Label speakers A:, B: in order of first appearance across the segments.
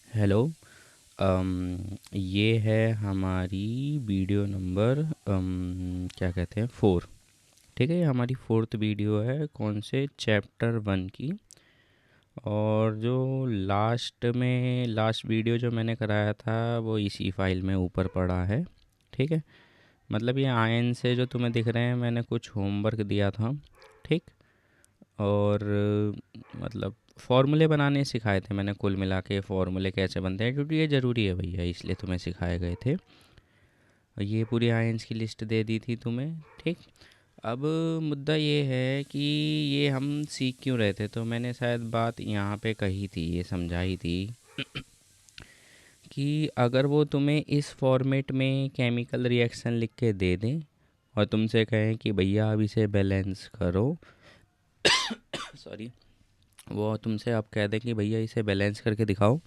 A: Hello. ये है हमारी वीडियो नंबर क्या कहते हैं 4। ठीक है, ये हमारी 4th वीडियो है कौन से चैप्टर 1 की। और जो लास्ट वीडियो जो मैंने कराया था वो इसी फाइल में ऊपर पड़ा है। ठीक है, मतलब ये आयन से जो तुम्हें दिख रहे हैं मैंने कुछ होमवर्क दिया था। ठीक। और मतलब फ़ॉर्मूले बनाने सिखाए थे मैंने, कुल मिला के फ़ॉर्मूले कैसे बनते हैं क्योंकि ये ज़रूरी है भैया, इसलिए तुम्हें सिखाए गए थे। और ये पूरी आयंस की लिस्ट दे दी थी तुम्हें। ठीक। अब मुद्दा ये है कि ये हम सीख क्यों रहे थे, तो मैंने शायद बात यहाँ पे कही थी, ये समझाई थी कि अगर वो तुम्हें इस फॉर्मेट में केमिकल रिएक्शन लिख के दे दें और तुमसे कहें कि भैया अब इसे बैलेंस करो सॉरी, वो तुमसे अब कह दें कि भैया इसे बैलेंस करके दिखाओ,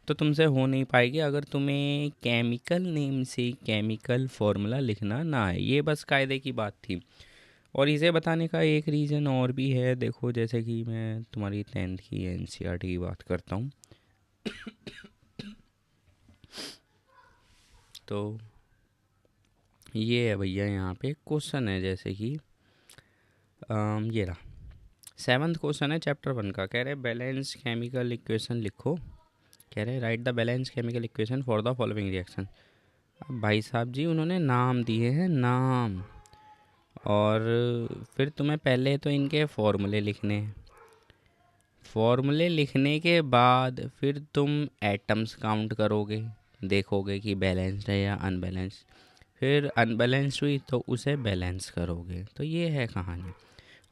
A: तो तुमसे हो नहीं पाएगी अगर तुम्हें केमिकल नेम से केमिकल फॉर्मूला लिखना ना है। ये बस कायदे की बात थी। और इसे बताने का एक रीज़न और भी है। देखो, जैसे कि मैं तुम्हारी 10th की एनसीईआरटी की बात करता हूँ, तो ये है भैया, यहाँ पे क्वेश्चन है जैसे कि ये रहा 7th क्वेश्चन है चैप्टर 1 का। कह रहे बैलेंस केमिकल इक्वेशन लिखो। कह रहे right the balance chemical equation for the following reaction. अब भाई साहब जी उन्होंने नाम दिए हैं, नाम। और फिर तुम्हें पहले तो इनके फॉर्मूले लिखने हैं। फॉर्मूले लिखने के बाद फिर तुम एटम्स काउंट करोगे, देखोगे कि बैलेंस्ड है या अनबैलेंस्ड। फिर अनबैलेंस्ड हुई तो उसे बैलेंस करोगे। तो ये है कहानी।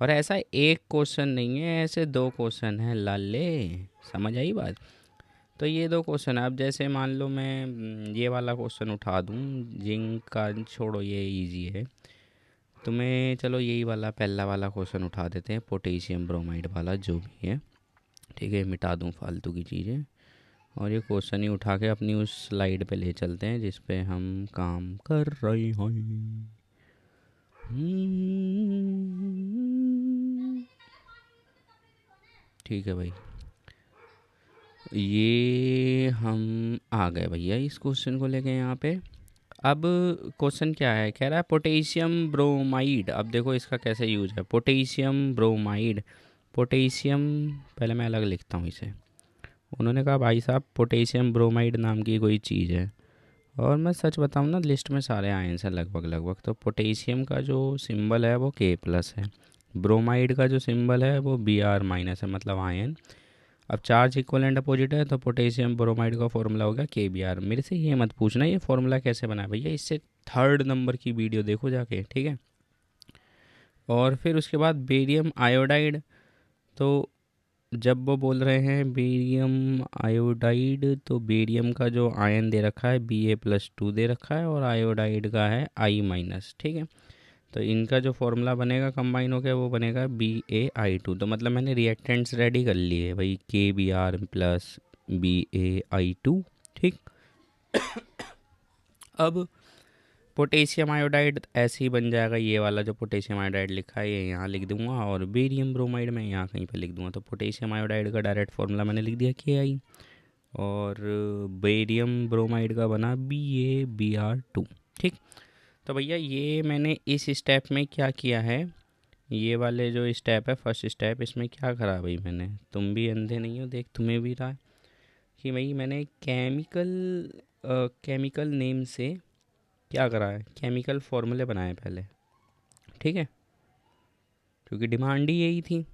A: और ऐसा एक क्वेश्चन नहीं है, ऐसे दो क्वेश्चन हैं लाले। समझ आई बात? तो ये दो क्वेश्चन है। अब जैसे मान लो मैं ये वाला क्वेश्चन उठा दूँ, जिंक का छोड़ो, ये इजी है तुम्हें। चलो यही वाला पहला वाला क्वेश्चन उठा देते हैं, पोटेशियम ब्रोमाइड वाला जो भी है। ठीक है, मिटा दूँ फालतू की चीज़ें और ये क्वेश्चन ही उठा के अपनी उस स्लाइड पे ले चलते हैं जिस पे हम काम कर रहे हैं। ठीक है भाई, ये हम आ गए भैया इस क्वेश्चन को लेके यहाँ पे। अब क्वेश्चन क्या है, कह रहा है पोटेशियम ब्रोमाइड। अब देखो इसका कैसे यूज है, पोटेशियम ब्रोमाइड। पोटेशियम, पहले मैं अलग लिखता हूँ इसे। उन्होंने कहा भाई साहब पोटेशियम ब्रोमाइड नाम की कोई चीज़ है। और मैं सच बताऊँ ना, लिस्ट में सारे आयंस हैं लगभग लगभग। तो पोटेशियम का जो सिंबल है वो K+ है, ब्रोमाइड का जो सिंबल है वो Br- है, मतलब आयन। अब चार्ज इक्वल एंड अपोजिट है, तो पोटेशियम ब्रोमाइड का फॉर्मूला होगा KBr। मेरे से ये मत पूछना ये फॉर्मूला कैसे बना है भैया, इससे 3rd नंबर की वीडियो देखो जाके। ठीक है। और फिर उसके बाद बेरियम आयोडाइड। तो जब वो बोल रहे हैं बेरियम आयोडाइड, तो बेरियम का जो आयन दे रखा है Ba+2 दे रखा है और आयोडाइड का है I-। ठीक है, तो इनका जो फॉर्मूला बनेगा कंबाइन होकर वो बनेगा BaI2। तो मतलब मैंने रिएक्टेंट्स रेडी कर लिए भाई, KBr+BaI2। ठीक। अब पोटेशियम आयोडाइड ऐसे ही बन जाएगा, ये वाला जो पोटेशियम आयोडाइड लिखा है ये यहाँ लिख दूंगा और बेरियम ब्रोमाइड में यहाँ कहीं पे लिख दूंगा। तो पोटेशियम आयोडाइड का डायरेक्ट फॉर्मूला मैंने लिख दिया KI। और बेरियम ब्रोमाइड का बना BaBr2। ठीक। तो भैया ये मैंने इस स्टेप में क्या किया है, ये वाले जो स्टेप है फर्स्ट स्टेप, इसमें क्या करा भाई मैंने, तुम भी अंधे नहीं हो, देख तुम्हें भी रहा है कि भाई मैंने केमिकल नेम से क्या करा है, केमिकल फॉर्मूले बनाए पहले। ठीक है, क्योंकि डिमांड ही यही थी।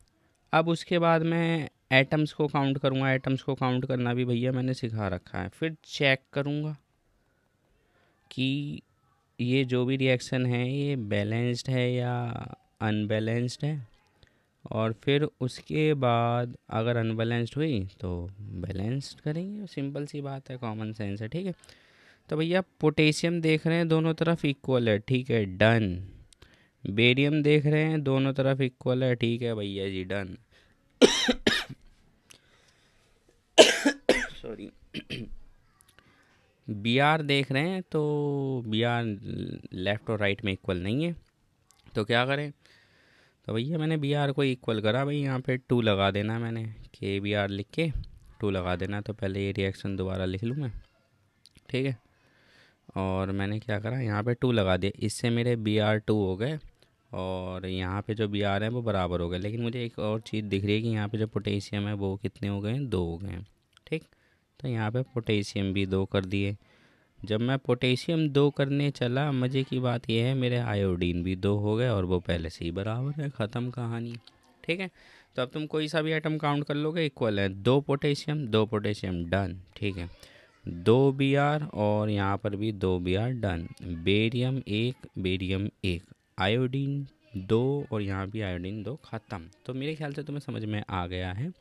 A: अब उसके बाद मैं एटम्स को काउंट करूँगा। एटम्स को काउंट करना भी भैया मैंने सिखा रखा है। फिर चेक करूँगा कि ये जो भी रिएक्शन है ये बैलेंस्ड है या अनबैलेंस्ड है। और फिर उसके बाद अगर अनबैलेंस्ड हुई तो बैलेंस्ड करेंगे। सिंपल सी बात है, कॉमन सेंस है। ठीक है, तो भैया पोटेशियम देख रहे हैं दोनों तरफ इक्वल है, ठीक है, डन। बेरियम देख रहे हैं दोनों तरफ इक्वल है, ठीक है भैया जी, डन। सॉरी। Br देख रहे हैं तो Br लेफ़्ट और राइट में इक्वल नहीं है, तो क्या करें। तो भैया मैंने Br को इक्वल करा भाई, यहाँ पे 2 लगा देना मैंने, KBr लिख के टू लगा देना। तो पहले ये रिएक्शन दोबारा लिख लूँ मैं, ठीक है। और मैंने क्या करा, यहाँ पे 2 लगा दिया, इससे मेरे Br2 हो गए और यहाँ पे जो Br है वो बराबर हो गए। लेकिन मुझे एक और चीज़ दिख रही है कि यहाँ पे जो पोटेशियम है वो कितने हो गए हैं, 2 हो गए हैं, ठीक। तो यहाँ पे पोटेशियम भी 2 कर दिए। जब मैं पोटेशियम 2 करने चला, मज़े की बात यह है मेरे आयोडीन भी 2 हो गए और वो पहले से ही बराबर है, ख़त्म कहानी, ठीक है। तो अब तुम कोई सा भी आइटम काउंट कर लोगे, इक्वल है, 2 पोटेशियम डन, ठीक है। 2 Br और यहाँ पर भी 2 Br डन। बेरियम 1 आयोडीन 2 और यहाँ भी आयोडीन 2, ख़त्म। तो मेरे ख्याल से तुम्हें समझ में आ गया है।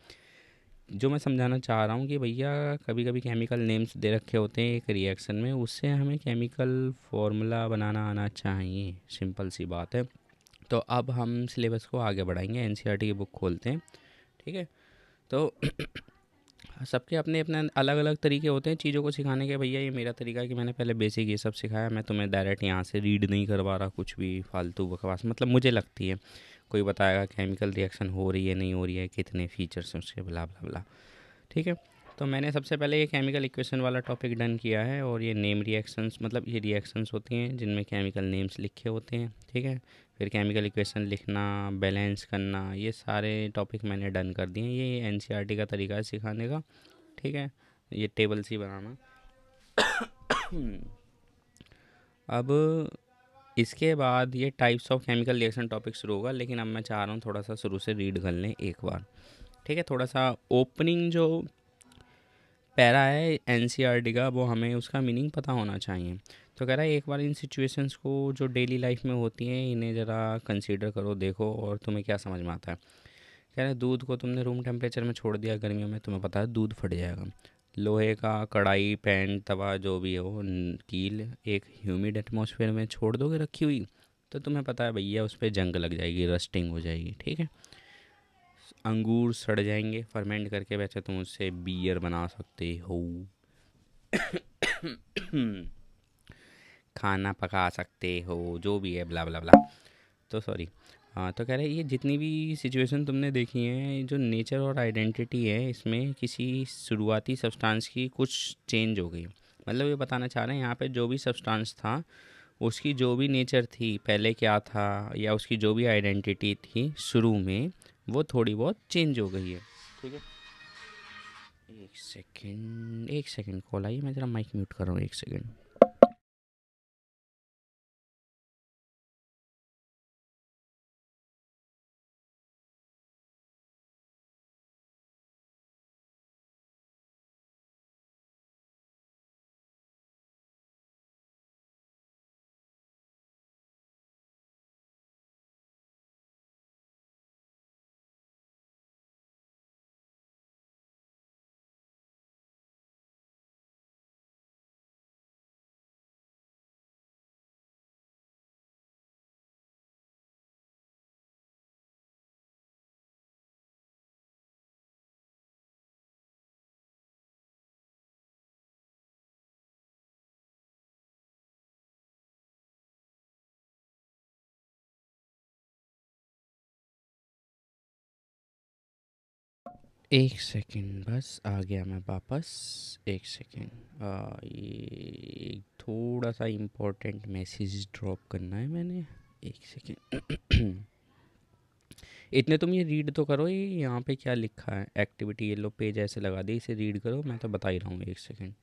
A: जो मैं समझाना चाह रहा हूँ कि भैया कभी कभी केमिकल नेम्स दे रखे होते हैं एक रिएक्शन में, उससे हमें केमिकल फार्मूला बनाना आना चाहिए, सिंपल सी बात है। तो अब हम सिलेबस को आगे बढ़ाएंगे, एनसीईआरटी की बुक खोलते हैं, ठीक है। तो सबके अपने अपने अलग अलग तरीके होते हैं चीज़ों को सिखाने के। भैया ये मेरा तरीका है कि मैंने पहले बेसिक ये सब सिखाया, मैं तुम्हें डायरेक्ट यहाँ से रीड नहीं करवा रहा कुछ भी फालतू बकवास, मतलब मुझे लगती है कोई बताएगा केमिकल रिएक्शन हो रही है नहीं हो रही है, कितने फीचर्स हैं उसके, ब्ला ब्ला ब्ला, ठीक है। तो मैंने सबसे पहले ये केमिकल इक्वेशन वाला टॉपिक डन किया है, और ये नेम रिएक्शंस, मतलब ये रिएक्शंस होती हैं जिनमें केमिकल नेम्स लिखे होते हैं, ठीक है। फिर केमिकल इक्वेशन लिखना, बैलेंस करना, ये सारे टॉपिक मैंने डन कर दिए हैं। ये एनसीईआरटी का तरीका है सिखाने का, ठीक है। ये टेबल सी बनाना। अब इसके बाद ये types of chemical reaction topic शुरू होगा, लेकिन अब मैं चाह रहा हूँ थोड़ा सा शुरू से रीड कर लें एक बार, ठीक है। थोड़ा सा ओपनिंग जो पैरा है एनसीईआरटी का, वो हमें उसका मीनिंग पता होना चाहिए। तो कह रहा है एक बार इन सिचुएशंस को जो डेली लाइफ में होती हैं इन्हें ज़रा कंसीडर करो, देखो और तुम्हें क्या समझ में आता है। कह रहा है दूध को तुमने रूम टेम्परेचर में छोड़ दिया गर्मियों में, तुम्हें पता है दूध फट जाएगा। लोहे का कढ़ाई, पैन, तवा जो भी हो, कील एक ह्यूमिड एटमॉस्फेयर में छोड़ दोगे रखी हुई, तो तुम्हें पता है भैया उस पर जंग लग जाएगी, रस्टिंग हो जाएगी, ठीक है। अंगूर सड़ जाएंगे फर्मेंट करके, वैसे तुम उससे बियर बना सकते हो, खाना पका सकते हो, जो भी है ब्ला ब्ला ब्ला। तो सॉरी, हाँ। तो कह रहे हैं ये जितनी भी सिचुएशन तुमने देखी हैं, जो नेचर और आइडेंटिटी है, इसमें किसी शुरुआती सब्सटेंस की कुछ चेंज हो गई। मतलब ये बताना चाह रहे हैं यहाँ पे जो भी सब्सटेंस था उसकी जो भी नेचर थी पहले क्या था, या उसकी जो भी आइडेंटिटी थी शुरू में, वो थोड़ी बहुत चेंज हो गई है, ठीक है। एक सेकेंड कॉल आई, मैं ज़रा माइक म्यूट कर रहा हूँ, एक सेकेंड। एक सेकेंड बस, आ गया मैं वापस। एक सेकेंड, ये थोड़ा सा इम्पोर्टेंट मैसेज ड्रॉप करना है मैंने, एक सेकेंड। इतने तुम ये रीड तो करो, ये यहाँ पे क्या लिखा है, एक्टिविटी येलो पेज ऐसे लगा दी, इसे रीड करो, मैं तो बता ही रहा हूँ, एक सेकेंड।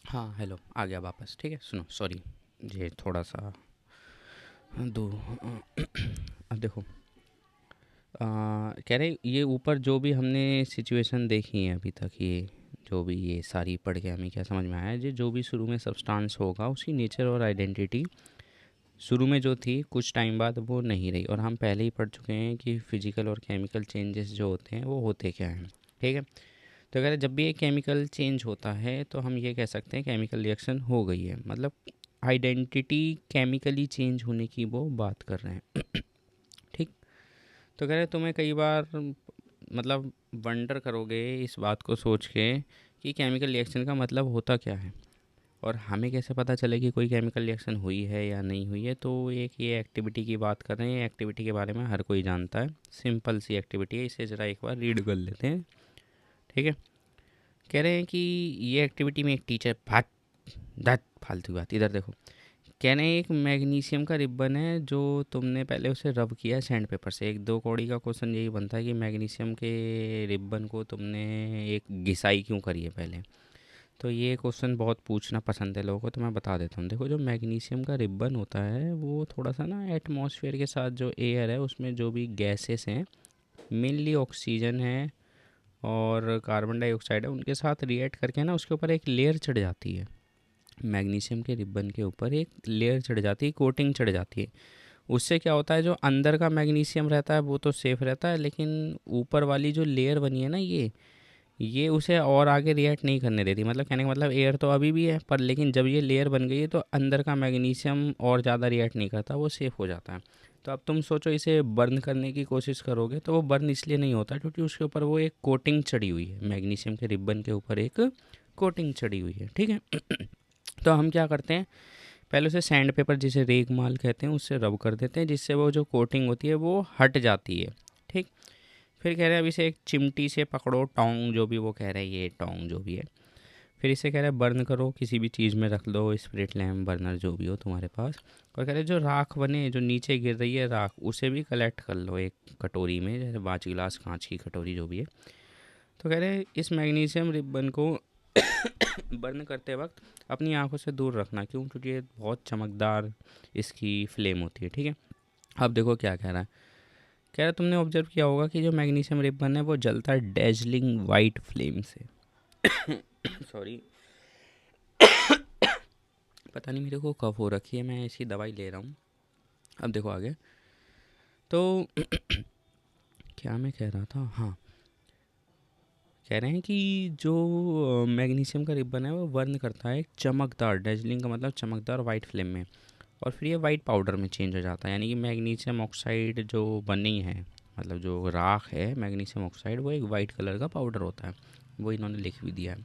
A: हाँ हेलो, आ गया वापस, ठीक है। सुनो, सॉरी, ये थोड़ा सा दो। अब देखो, कह रहे ये ऊपर जो भी हमने सिचुएशन देखी है अभी तक, ये जो भी ये सारी पढ़ के हमें क्या समझ में आया, जो भी शुरू में सब्सटेंस होगा उसकी नेचर और आइडेंटिटी शुरू में जो थी कुछ टाइम बाद वो नहीं रही। और हम पहले ही पढ़ चुके हैं कि फिजिकल और केमिकल चेंजेस जो होते हैं वो होते क्या हैं, ठीक है। तो अगर जब भी एक केमिकल चेंज होता है तो हम ये कह सकते हैं केमिकल रिएक्शन हो गई है, मतलब आइडेंटिटी केमिकली चेंज होने की वो बात कर रहे हैं। तो कह रहे तुम्हें कई बार मतलब वंडर करोगे इस बात को सोच के कि केमिकल रिएक्शन का मतलब होता क्या है और हमें कैसे पता चले कि कोई केमिकल रिएक्शन हुई है या नहीं हुई है। तो एक ये एक्टिविटी की बात कर रहे हैं, ये एक्टिविटी के बारे में हर कोई जानता है, सिंपल सी एक्टिविटी है, इसे ज़रा एक बार रीड कर लेते हैं। ठीक है, कह रहे हैं कि ये एक्टिविटी में एक टीचर भाट धत फालतू बात, इधर देखो। कह रहे हैं एक मैग्नीशियम का रिबन है जो तुमने पहले उसे रब किया सैंड पेपर से। एक दो कौड़ी का क्वेश्चन यही बनता है कि मैग्नीशियम के रिबन को तुमने एक घिसाई क्यों करी है पहले। तो ये क्वेश्चन बहुत पूछना पसंद है लोगों को, तो मैं बता देता हूँ। देखो, जो मैग्नीशियम का रिबन होता है वो थोड़ा सा ना एटमॉस्फेयर के साथ, जो एयर है उसमें जो भी गैसेस हैं, मेनली ऑक्सीजन है और कार्बन डाइऑक्साइड है, उनके साथ रिएक्ट करके ना उसके ऊपर एक लेयर चढ़ जाती है। मैग्नीशियम के रिबन के ऊपर एक लेयर चढ़ जाती है, कोटिंग चढ़ जाती है। उससे क्या होता है, जो अंदर का मैग्नीशियम रहता है वो तो सेफ़ रहता है, लेकिन ऊपर वाली जो लेयर बनी है ना, ये उसे और आगे रिएक्ट नहीं करने देती। मतलब कहने का मतलब एयर तो अभी भी है पर, लेकिन जब ये लेयर बन गई है तो अंदर का मैग्नीशियम और ज़्यादा रिएक्ट नहीं करता, वो सेफ़ हो जाता है। तो अब तुम सोचो, इसे बर्न करने की कोशिश करोगे तो वो बर्न इसलिए नहीं होता क्योंकि उसके ऊपर वो एक कोटिंग चढ़ी हुई है, मैग्नीशियम के रिबन के ऊपर एक कोटिंग चढ़ी हुई है। ठीक है। तो हम क्या करते हैं, पहले उसे सैंड पेपर, जिसे रेगमाल कहते हैं, उससे रब कर देते हैं, जिससे वो जो कोटिंग होती है वो हट जाती है। ठीक। फिर कह रहे हैं अब इसे एक चिमटी से पकड़ो, टोंग जो भी वो कह रहे हैं, ये टोंग जो भी है। फिर इसे कह रहे हैं बर्न करो, किसी भी चीज़ में रख लो, स्पिरिट लैम्प, बर्नर जो भी हो तुम्हारे पास। और कह रहे हैं जो राख बने, जो नीचे गिर रही है राख, उसे भी कलेक्ट कर लो एक कटोरी में, जैसे 5 गिलास कांच की कटोरी जो भी है। तो कह रहे हैं इस मैग्नीशियम रिबन को बर्न करते वक्त अपनी आंखों से दूर रखना। क्यों? क्योंकि ये बहुत चमकदार इसकी फ्लेम होती है। ठीक है। अब देखो क्या कह रहा है, कह रहा है तुमने ऑब्जर्व किया होगा कि जो मैग्नीशियम रिबन है वो जलता है डेजलिंग वाइट फ्लेम से। सॉरी, पता नहीं मेरे को कब हो रखी है, मैं इसकी दवाई ले रहा हूँ। अब देखो आगे। तो क्या मैं कह रहा था, हाँ, कह रहे हैं कि जो मैग्नीशियम का रिबन है वो बर्न करता है एक चमकदार, डेजलिंग का मतलब चमकदार वाइट फ्लेम में, और फिर ये वाइट पाउडर में चेंज हो जाता है। यानी कि मैग्नीशियम ऑक्साइड जो बनी है, मतलब जो राख है मैग्नीशियम ऑक्साइड, वो एक वाइट कलर का पाउडर होता है। वो इन्होंने लिख भी दिया है।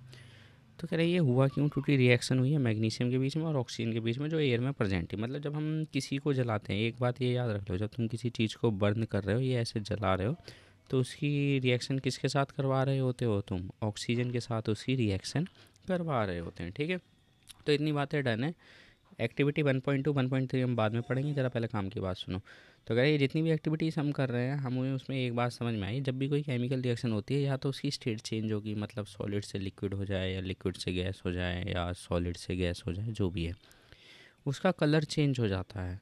A: तो कह रहे हैं ये हुआ क्यों? क्योंकि रिएक्शन हुई है मैग्नीशियम के बीच में और ऑक्सीजन के बीच में, जो एयर में प्रेजेंट है। मतलब जब हम किसी को जलाते हैं, एक बात ये याद रख लो, जब तुम किसी चीज़ को बर्न कर रहे हो, ये ऐसे जला रहे हो, तो उसकी रिएक्शन किसके साथ करवा रहे होते हो तुम? ऑक्सीजन के साथ उसकी रिएक्शन करवा रहे होते हैं। ठीक है। तो इतनी बातें डन है। एक्टिविटी 1.2 1.3 हम बाद में पढ़ेंगे, ज़रा पहले काम की बात सुनो। तो कह रहे ये जितनी भी एक्टिविटीज़ हम कर रहे हैं, हमें उसमें एक बात समझ में आई, जब भी कोई केमिकल रिएक्शन होती है या तो उसकी स्टेट चेंज होगी, मतलब सॉलिड से लिक्विड हो जाए या लिक्विड से गैस हो जाए या सॉलिड से गैस हो जाए, जो भी है, उसका कलर चेंज हो जाता है।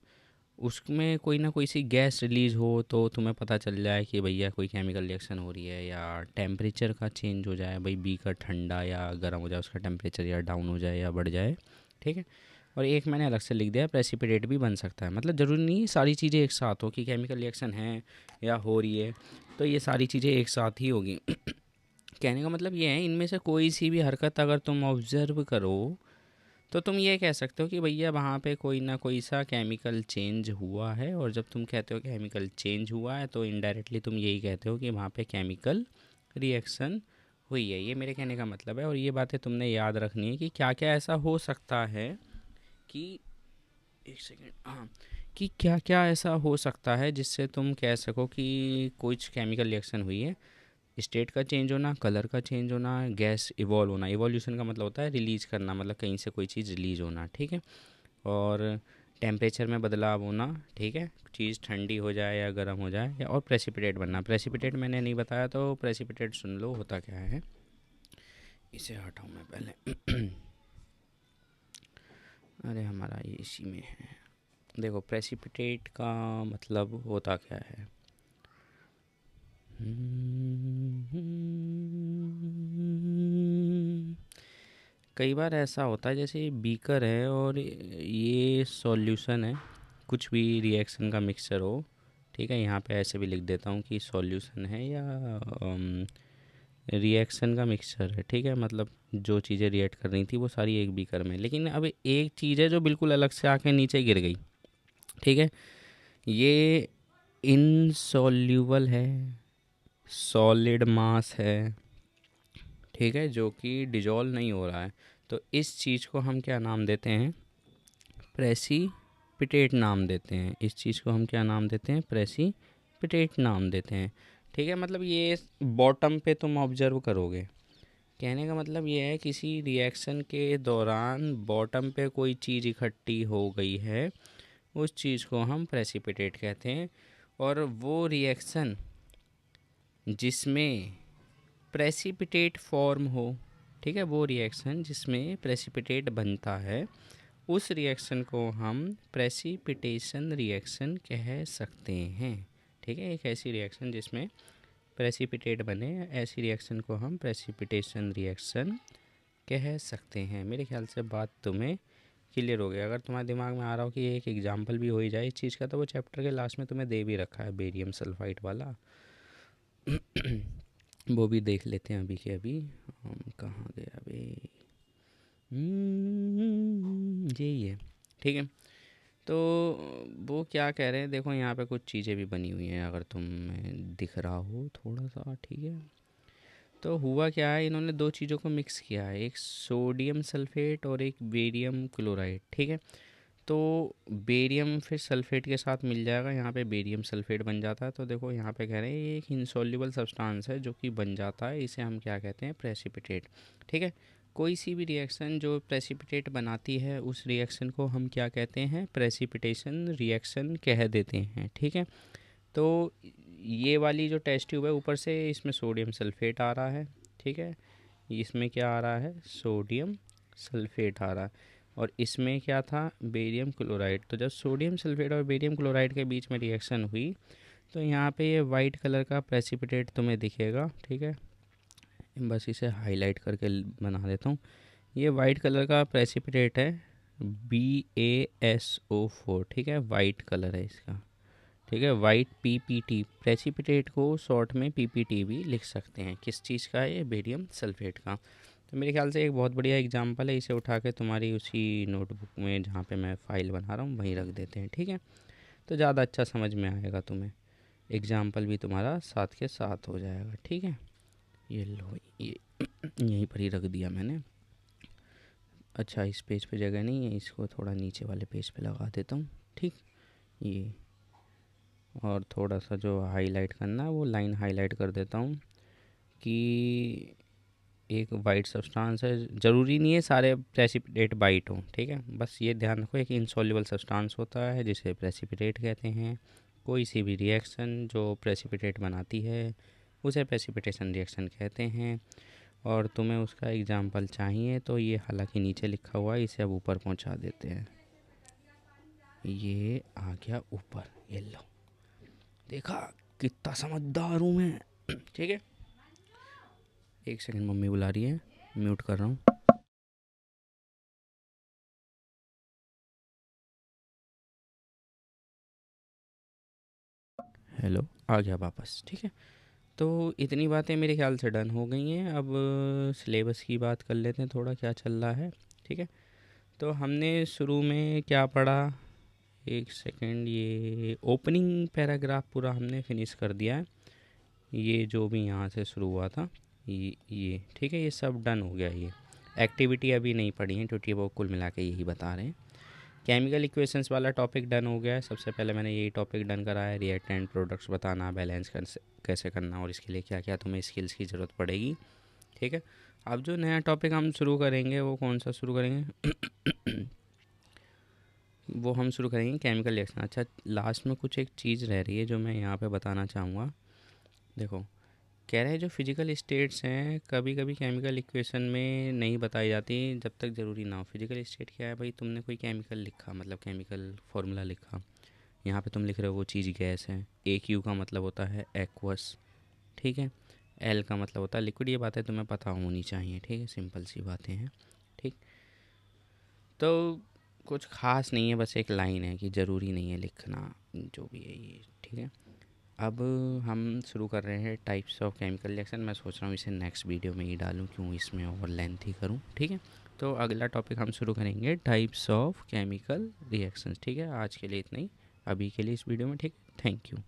A: उसमें कोई ना कोई सी गैस रिलीज़ हो तो तुम्हें पता चल जाए कि भैया कोई केमिकल रिएक्शन हो रही है, या टेम्परेचर का चेंज हो जाए, भाई बीकर ठंडा या गर्म हो जाए, उसका टेम्परेचर या डाउन हो जाए या बढ़ जाए। ठीक है। और एक मैंने अलग से लिख दिया, प्रेसिपिटेट भी बन सकता है। मतलब ज़रूरी नहीं सारी चीज़ें एक साथ हो कि केमिकल रिएक्शन है या हो रही है तो ये सारी चीज़ें एक साथ ही होगी। कहने का मतलब ये है, इनमें से कोई सी भी हरकत अगर तुम ऑब्ज़र्व करो तो तुम ये कह सकते हो कि भैया वहाँ पे कोई ना कोई सा केमिकल चेंज हुआ है। और जब तुम कहते हो केमिकल चेंज हुआ है तो इनडायरेक्टली तुम यही कहते हो कि वहाँ पे केमिकल रिएक्शन हुई है। ये मेरे कहने का मतलब है। और ये बातें तुमने याद रखनी है कि क्या क्या ऐसा हो सकता है कि, एक सेकेंड, हाँ, कि क्या क्या ऐसा हो सकता है जिससे तुम कह सको कि कुछ केमिकल रिएक्शन हुई है। स्टेट का चेंज होना, कलर का चेंज होना, गैस इवॉल्व होना, इवोल्यूशन का मतलब होता है रिलीज करना, मतलब कहीं से कोई चीज़ रिलीज होना। ठीक है। और टेम्परेचर में बदलाव होना। ठीक है, चीज़ ठंडी हो जाए या गर्म हो जाए, या और प्रेसिपिटेट बनना। प्रेसिपिटेट मैंने नहीं बताया, तो प्रेसिपिटेट सुन लो होता क्या है। इसे हटाऊँ मैं पहले। अरे हमारा ये इसी में है। देखो, प्रेसिपिटेट का मतलब होता क्या है। कई बार ऐसा होता है, जैसे ये बीकर है और ये सॉल्यूशन है, कुछ भी रिएक्शन का मिक्सचर हो। ठीक है, यहाँ पे ऐसे भी लिख देता हूँ कि सॉल्यूशन है या रिएक्शन का मिक्सचर है। ठीक है, मतलब जो चीज़ें रिएक्ट कर रही थी वो सारी एक बीकर में, लेकिन अब एक चीज़ है जो बिल्कुल अलग से आके नीचे गिर गई। ठीक है, ये इनसॉल्यूबल है, सॉलिड मास है, ठीक है, जो कि डिजॉल्व नहीं हो रहा है, तो इस चीज़ को हम क्या नाम देते हैं? प्रेसिपिटेट नाम देते हैं। इस चीज़ को हम क्या नाम देते हैं? प्रेसिपिटेट नाम देते हैं। ठीक है, मतलब ये बॉटम पे तुम ऑब्जर्व करोगे। कहने का मतलब ये है किसी रिएक्शन के दौरान बॉटम पे कोई चीज़ इकट्ठी हो गई है, उस चीज़ को हम प्रेसिपिटेट कहते हैं। और वो रिएक्शन जिसमें प्रेसिपिटेट फॉर्म हो, ठीक है, वो रिएक्शन जिसमें प्रेसिपिटेट बनता है, उस रिएक्शन को हम प्रेसिपिटेशन रिएक्शन कह सकते हैं। ठीक है, एक ऐसी रिएक्शन जिसमें प्रेसिपिटेट बने, ऐसी रिएक्शन को हम प्रेसिपिटेशन रिएक्शन कह सकते हैं। मेरे ख्याल से बात तुम्हें क्लियर हो गया। अगर तुम्हारे दिमाग में आ रहा हो कि एक एग्जांपल भी हो ही जाए इस चीज़ का, तो वो चैप्टर के लास्ट में तुम्हें दे भी रखा है, बेरियम सल्फाइड वाला। वो भी देख लेते हैं अभी के अभी। हम कहाँ गए अभी? यही है, ठीक है। तो वो क्या कह रहे हैं, देखो यहाँ पे कुछ चीज़ें भी बनी हुई हैं, अगर तुम्हें दिख रहा हो थोड़ा सा, ठीक है। तो हुआ क्या है, इन्होंने दो चीज़ों को मिक्स किया है, एक सोडियम सल्फेट और एक बेरियम क्लोराइड, ठीक है। तो बेरियम फिर सल्फेट के साथ मिल जाएगा, यहाँ पे बेरियम सल्फेट बन जाता है। तो देखो यहाँ पे कह रहे हैं ये एक इनसॉल्युबल सब्सटेंस है जो कि बन जाता है, इसे हम क्या कहते हैं? प्रेसिपिटेट। ठीक है, कोई सी भी रिएक्शन जो प्रेसिपिटेट बनाती है, उस रिएक्शन को हम क्या कहते हैं? प्रेसिपिटेशन रिएक्शन कह देते हैं। ठीक है, तो ये वाली जो टेस्ट ट्यूब है, ऊपर से इसमें सोडियम सल्फेट आ रहा है, ठीक है, इसमें क्या आ रहा है? सोडियम सल्फेट आ रहा है, और इसमें क्या था? Barium chloride. तो जब सोडियम सल्फेट और बेरियम क्लोराइड के बीच में रिएक्शन हुई, तो यहाँ पे ये वाइट कलर का प्रेसिपिटेट तुम्हें दिखेगा, ठीक है। बस इसे हाईलाइट करके बना देता हूँ। ये वाइट कलर का प्रेसिपिटेट है, BaSO4, ठीक है, वाइट कलर है इसका, ठीक है, वाइट PPT। प्रेसिपिटेट को शॉर्ट में PPT भी लिख सकते हैं। किस चीज़ का? ये बेरियम सल्फेट का। तो मेरे ख्याल से एक बहुत बढ़िया एग्जांपल है, इसे उठा के तुम्हारी उसी नोटबुक में जहाँ पे मैं फ़ाइल बना रहा हूँ वहीं रख देते हैं, ठीक है। तो ज़्यादा अच्छा समझ में आएगा तुम्हें, एग्जांपल भी तुम्हारा साथ के साथ हो जाएगा, ठीक है। ये लो, ये यहीं पर ही रख दिया मैंने। अच्छा, इस पेज पे जगह नहीं है, इसको थोड़ा नीचे वाले पेज पे लगा देता हूँ, ठीक। ये और थोड़ा सा जो हाईलाइट करना है वो लाइन हाईलाइट कर देता हूँ कि एक वाइट सब्सटेंस है। ज़रूरी नहीं है सारे प्रेसिपिटेट वाइट हों, ठीक है, बस ये ध्यान रखो एक इनसॉल्युबल सब्सटेंस होता है जिसे प्रेसिपिटेट कहते हैं। कोई सी भी रिएक्शन जो प्रेसिपिटेट बनाती है उसे प्रेसिपिटेशन रिएक्शन कहते हैं। और तुम्हें उसका एग्जांपल चाहिए तो ये हालांकि नीचे लिखा हुआ है, इसे अब ऊपर पहुंचा देते हैं। ये आ गया ऊपर, ये लो, देखा कितना समझदार हूँ मैं, ठीक है। एक सेकंड, मम्मी बुला रही है, म्यूट कर रहा हूँ। हेलो, आ गया वापस, ठीक है। तो इतनी बातें मेरे ख्याल से डन हो गई हैं। अब सिलेबस की बात कर लेते हैं, थोड़ा क्या चल रहा है, ठीक है। तो हमने शुरू में क्या पढ़ा? एक सेकंड, ये ओपनिंग पैराग्राफ पूरा हमने फिनिश कर दिया है। ये जो भी यहाँ से शुरू हुआ था, ये ठीक है, ये सब डन हो गया। ये एक्टिविटी अभी नहीं पढ़ी है क्योंकि वो कुल मिला के यही बता रहे हैं। केमिकल इक्वेशंस वाला टॉपिक डन हो गया है। सबसे पहले मैंने यही टॉपिक डन करा है, रिएक्टेंट प्रोडक्ट्स बताना, बैलेंस कैसे करना, और इसके लिए क्या क्या तुम्हें स्किल्स की ज़रूरत पड़ेगी, ठीक है। अब जो नया टॉपिक हम शुरू करेंगे वो कौन सा शुरू करेंगे? वो हम शुरू करेंगे केमिकल रिएक्शन। अच्छा, लास्ट में कुछ एक चीज़ रह रही है जो मैं यहाँ पे बताना चाहूँगा। देखो, कह रहे हैं जो फिजिकल स्टेट्स हैं कभी कभी केमिकल इक्वेशन में नहीं बताई जाती जब तक ज़रूरी ना हो। फिजिकल स्टेट क्या है भाई? तुमने कोई केमिकल लिखा, मतलब केमिकल फार्मूला लिखा, यहाँ पे तुम लिख रहे हो वो चीज़ गैस है। AQ का मतलब होता है एक्वस, ठीक है। L का मतलब होता है लिक्विड। ये बातें तुम्हें पता होनी चाहिए, ठीक है, सिंपल सी बातें हैं, ठीक। तो कुछ ख़ास नहीं है, बस एक लाइन है कि ज़रूरी नहीं है लिखना जो भी है ये, ठीक है। अब हम शुरू कर रहे हैं टाइप्स ऑफ केमिकल रिएक्शन। मैं सोच रहा हूँ इसे नेक्स्ट वीडियो में ही डालूँ, क्यों इसमें ओवर लेंथ ही करूँ, ठीक है। तो अगला टॉपिक हम शुरू करेंगे टाइप्स ऑफ केमिकल रिएक्शंस, ठीक है। आज के लिए इतना ही अभी के लिए इस वीडियो में, ठीक है। Thank you.